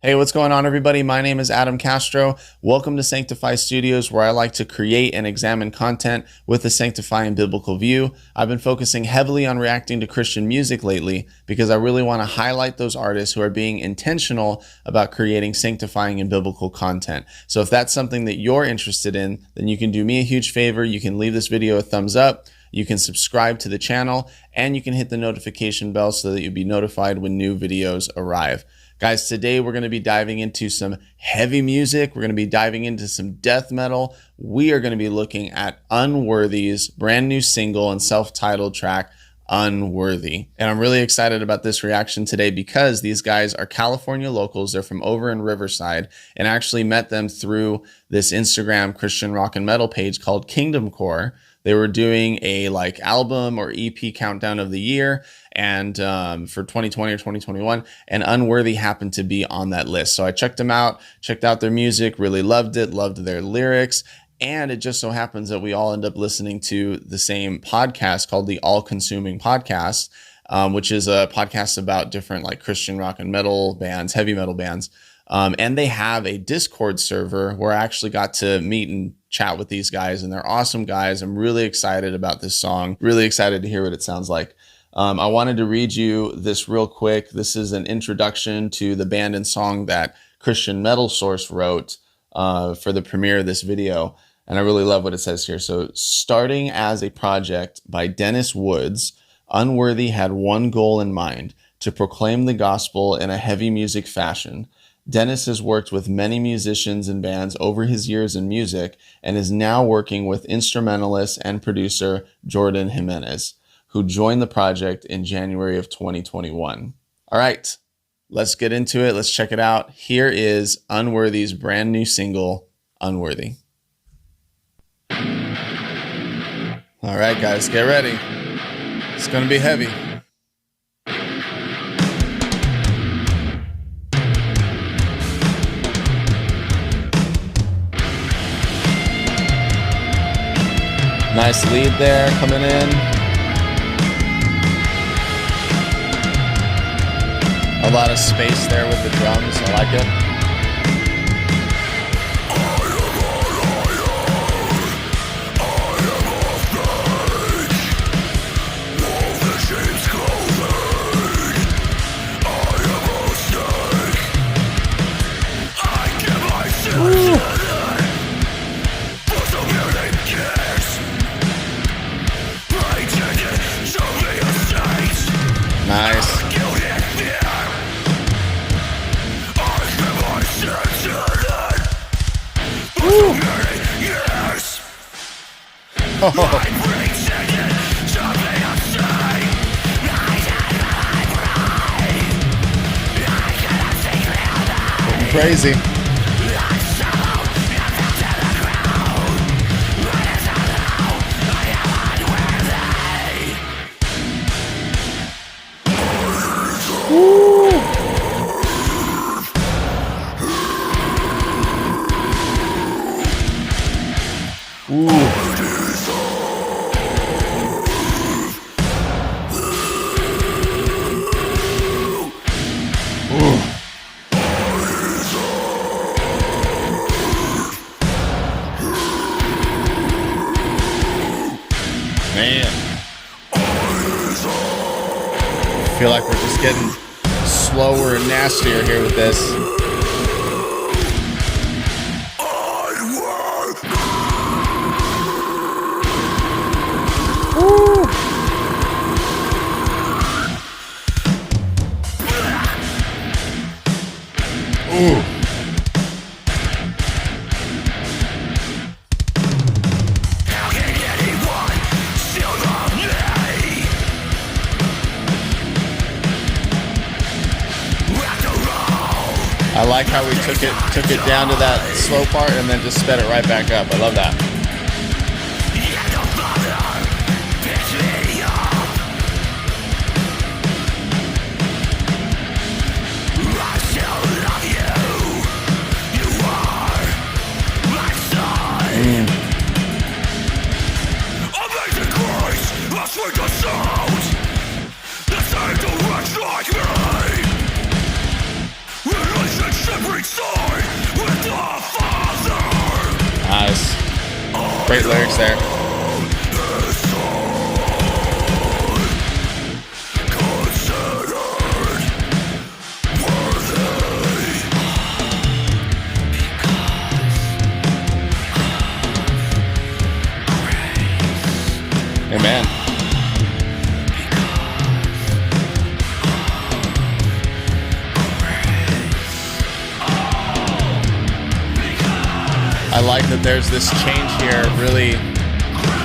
Hey, what's going on, everybody? My name is Adam Castro. Welcome to Sanctify Studios, where I like to create and examine content with a sanctifying biblical view. I've been focusing heavily on reacting to Christian music lately because I really want to highlight those artists who are being intentional about creating sanctifying and biblical content. So if that's something that you're interested in, then you can do me a huge favor. You can leave this video a thumbs up. You can subscribe to the channel, and you can hit the notification bell so that you'll be notified when new videos arrive. Guys, today we're going to be diving into some heavy music. We're going to be diving into some death metal. We are going to be looking at Unworthy's brand new single and self-titled track, Unworthy. And I'm really excited about this reaction today because these guys are California locals. They're from over in Riverside, and I actually met them through this Instagram Christian rock and metal page called Kingdom Core. They were doing a album or EP countdown of the year and for 2020 or 2021, and Unworthy happened to be on that list. So I checked them out, checked out their music, really loved it, loved their lyrics. And it just so happens that we all end up listening to the same podcast called the All Consuming Podcast, which is a podcast about different Christian rock and metal bands, heavy metal bands. And they have a Discord server where I actually got to meet and chat with these guys, and they're awesome guys. I'm really excited about this song, really excited to hear what it sounds like. I wanted to read you this real quick. This is an introduction to the band and song that Christian Metal Source wrote for the premiere of this video. And I really love what it says here. So, starting as a project by Dennis Woods, Unworthy had one goal in mind: to proclaim the gospel in a heavy music fashion. Dennis has worked with many musicians and bands over his years in music and is now working with instrumentalist and producer Jordan Jimenez, who joined the project in January of 2021. All right, let's get into it. Let's check it out. Here is Unworthy's brand new single, Unworthy. All right, guys, get ready. It's going to be heavy. Nice lead there coming in. A lot of space there with the drums. I like it. Nice. Woo. Oh. Crazy. Woo. Ooh. Man. I feel like we're just getting slower and nastier here with this. Woo. Ooh. I like how we took it down to that slow part and then just sped it right back up. I love that. Relationship Nice. Great lyrics there. Amen. I like that there's this change here, really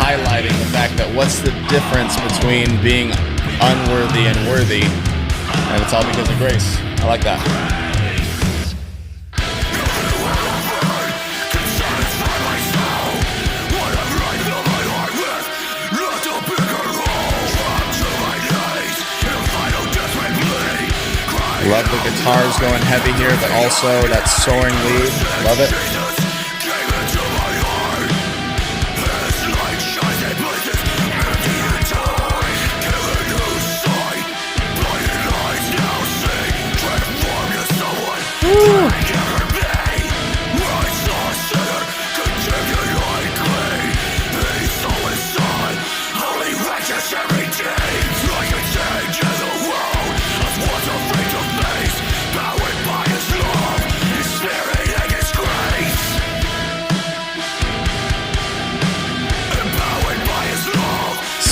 highlighting the fact that what's the difference between being unworthy and worthy, and it's all because of grace. I like that. Love the guitars going heavy here, but also that soaring lead. Love it. Woo.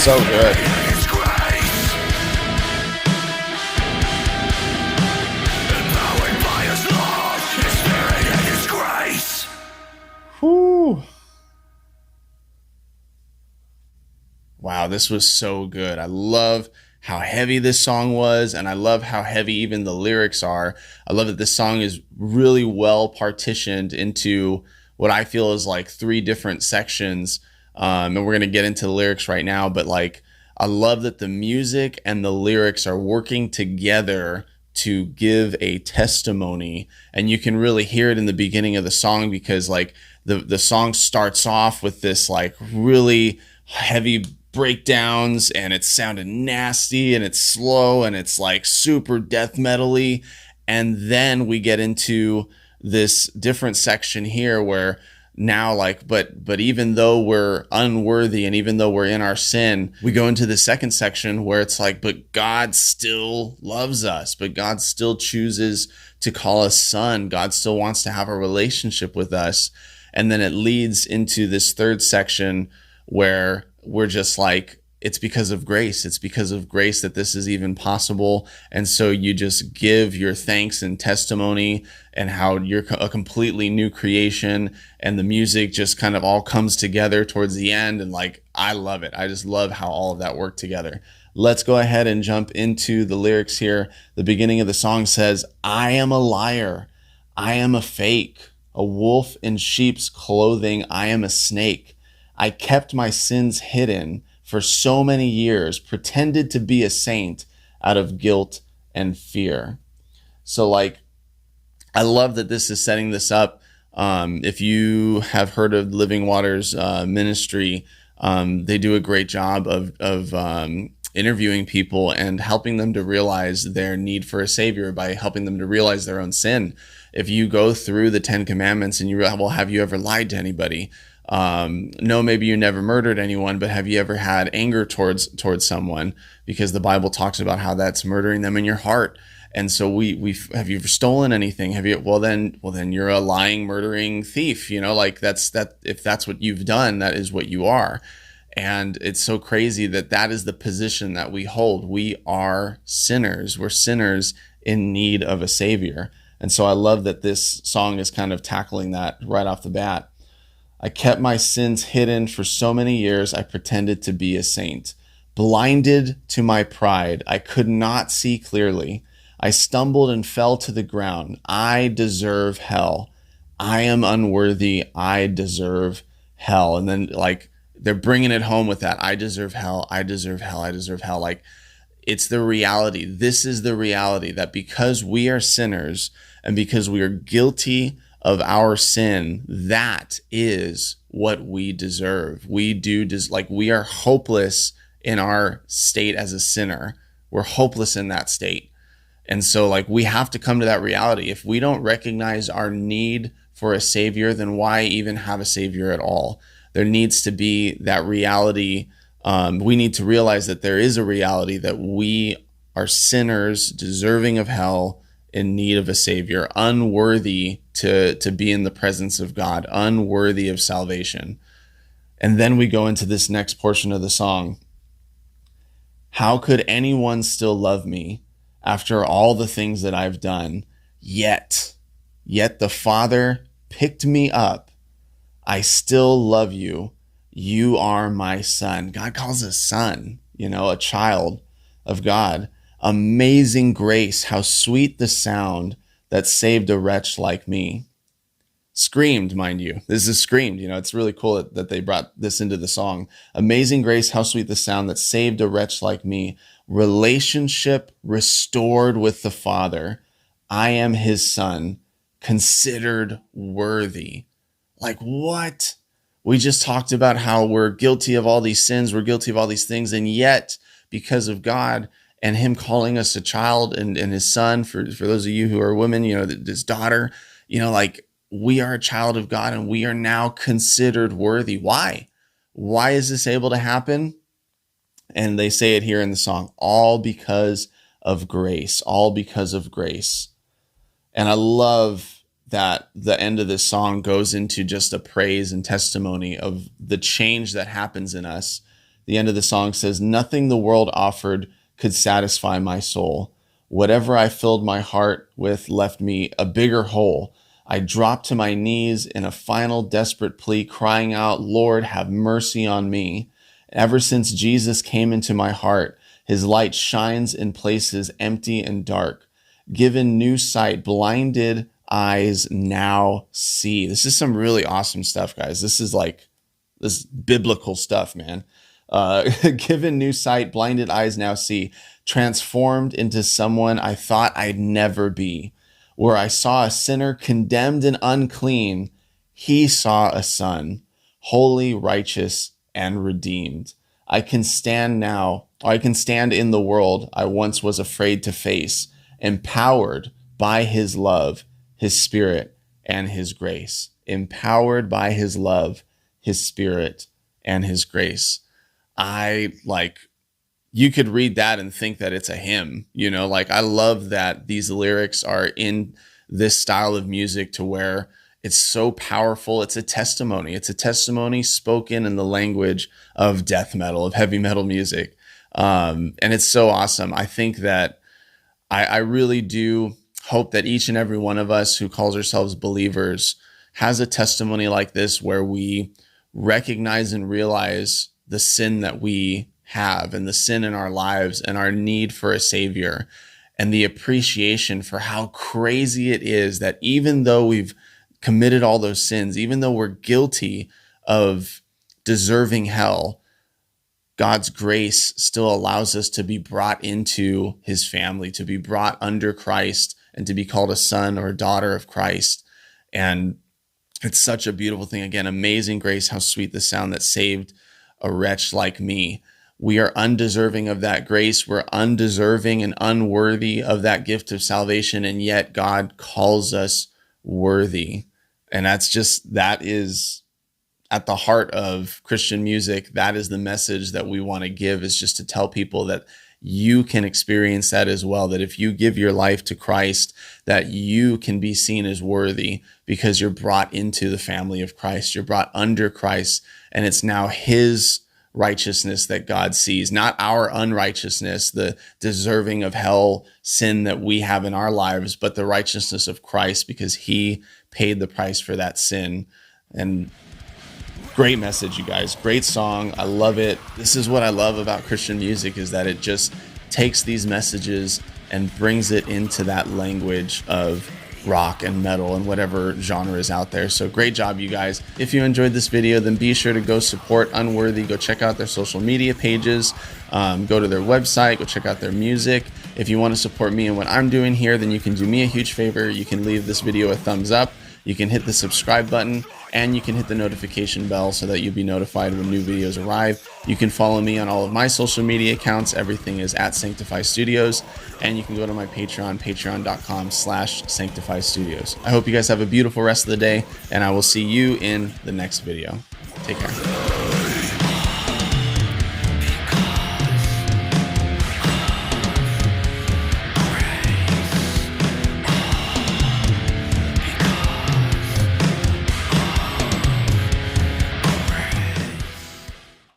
So good. Whew. Wow, this was so good. I love how heavy this song was, and I love how heavy even the lyrics are. I love that this song is really well partitioned into what I feel is like 3 different sections. And we're going to get into the lyrics right now, but like, I love that the music and the lyrics are working together to give a testimony. And you can really hear it in the beginning of the song, because like the song starts off with this like really heavy breakdowns, and it's sounding nasty, and it's slow, and it's like super death metal-y. And then we get into this different section here where now like, but even though we're unworthy and even though we're in our sin, we go into the second section where it's like, but God still loves us, but God still chooses to call us son. God still wants to have a relationship with us. And then it leads into this third section where we're just like, it's because of grace. It's because of grace that this is even possible. And so you just give your thanks and testimony and how you're a completely new creation, and the music just kind of all comes together towards the end. And like, I love it. I just love how all of that worked together. Let's go ahead and jump into the lyrics here. The beginning of the song says, I am a liar. I am a fake, a wolf in sheep's clothing. I am a snake. I kept my sins hidden for so many years, pretended to be a saint out of guilt and fear. So like, I love that this is setting this up. If you have heard of Living Waters ministry, they do a great job of interviewing people and helping them to realize their need for a savior by helping them to realize their own sin. If you go through the 10 Commandments and you realize, well, have you ever lied to anybody? No, maybe you never murdered anyone, but have you ever had anger towards someone? Because the Bible talks about how that's murdering them in your heart. And so have you ever stolen anything? Have you? Well then you're a lying, murdering thief. You know, like if that's what you've done, that is what you are. And it's so crazy that is the position that we hold. We are sinners. We're sinners in need of a savior. And so I love that this song is kind of tackling that right off the bat. I kept my sins hidden for so many years. I pretended to be a saint. Blinded to my pride, I could not see clearly. I stumbled and fell to the ground. I deserve hell. I am unworthy. I deserve hell. And then like they're bringing it home with that. I deserve hell. I deserve hell. I deserve hell. Like it's the reality. This is the reality that because we are sinners and because we are guilty of our sin, that is what we deserve. We are hopeless in our state as a sinner. We're hopeless in that state. And so like we have to come to that reality. If we don't recognize our need for a savior, then why even have a savior at all? There needs to be that reality. We need to realize that there is a reality that we are sinners, deserving of hell, in need of a savior, unworthy to be in the presence of God, unworthy of salvation. And then we go into this next portion of the song. How could anyone still love me after all the things that I've done? Yet the Father picked me up. I still love you. You are my son. God calls us son, a child of God. Amazing grace, how sweet the sound that saved a wretch like me. Screamed, mind you. This is screamed. It's really cool that they brought this into the song. Amazing grace, how sweet the sound that saved a wretch like me. Relationship restored with the Father. I am his son, considered worthy. Like what? We just talked about how we're guilty of all these sins. We're guilty of all these things. And yet, because of God and him calling us a child and his son, for those of you who are women, his daughter, like we are a child of God and we are now considered worthy. Why? Why is this able to happen? And they say it here in the song, all because of grace, all because of grace. And I love that the end of this song goes into just a praise and testimony of the change that happens in us. The end of the song says, nothing the world offered could satisfy my soul. Whatever I filled my heart with left me a bigger hole. I dropped to my knees in a final desperate plea, crying out, Lord, have mercy on me. Ever since Jesus came into my heart, his light shines in places empty and dark. Given new sight, blinded eyes now see. This is some really awesome stuff, guys. This is biblical stuff, man. Given new sight, blinded eyes now see. Transformed into someone I thought I'd never be. Where I saw a sinner condemned and unclean, he saw a son, holy, righteous, and redeemed. I can stand in the world I once was afraid to face, empowered by his love, his spirit, and his grace. Empowered by his love, his spirit, and his grace. You could read that and think that it's a hymn, I love that these lyrics are in this style of music to where it's so powerful. It's a testimony. It's a testimony spoken in the language of death metal, of heavy metal music. And it's so awesome. I think that I really do hope that each and every one of us who calls ourselves believers has a testimony like this, where we recognize and realize the sin that we have and the sin in our lives and our need for a savior, and the appreciation for how crazy it is that even though we've committed all those sins, even though we're guilty of deserving hell, God's grace still allows us to be brought into his family, to be brought under Christ, and to be called a son or a daughter of Christ. And it's such a beautiful thing. Again, amazing grace, how sweet the sound that saved a wretch like me. We are undeserving of that grace. We're undeserving and unworthy of that gift of salvation. And yet God calls us worthy. And that is at the heart of Christian music. That is the message that we want to give, is just to tell people that you can experience that as well. That if you give your life to Christ, that you can be seen as worthy because you're brought into the family of Christ. You're brought under Christ, and it's now his righteousness that God sees, not our unrighteousness, the deserving of hell sin that we have in our lives, but the righteousness of Christ, because he paid the price for that sin. And great message, you guys. Great song. I love it. This is what I love about Christian music, is that it just takes these messages and brings it into that language of rock and metal and whatever genre is out there. So great job, you guys. If you enjoyed this video, then be sure to go support Unworthy. Go check out their social media pages, go to their website, go check out their music. If you want to support me and what I'm doing here, then you can do me a huge favor. You can leave this video a thumbs up, you can hit the subscribe button, and you can hit the notification bell so that you'll be notified when new videos arrive. You can follow me on all of my social media accounts. Everything is at Sanctify Studios. And you can go to my Patreon, patreon.com/Sanctify Studios. I hope you guys have a beautiful rest of the day, and I will see you in the next video. Take care.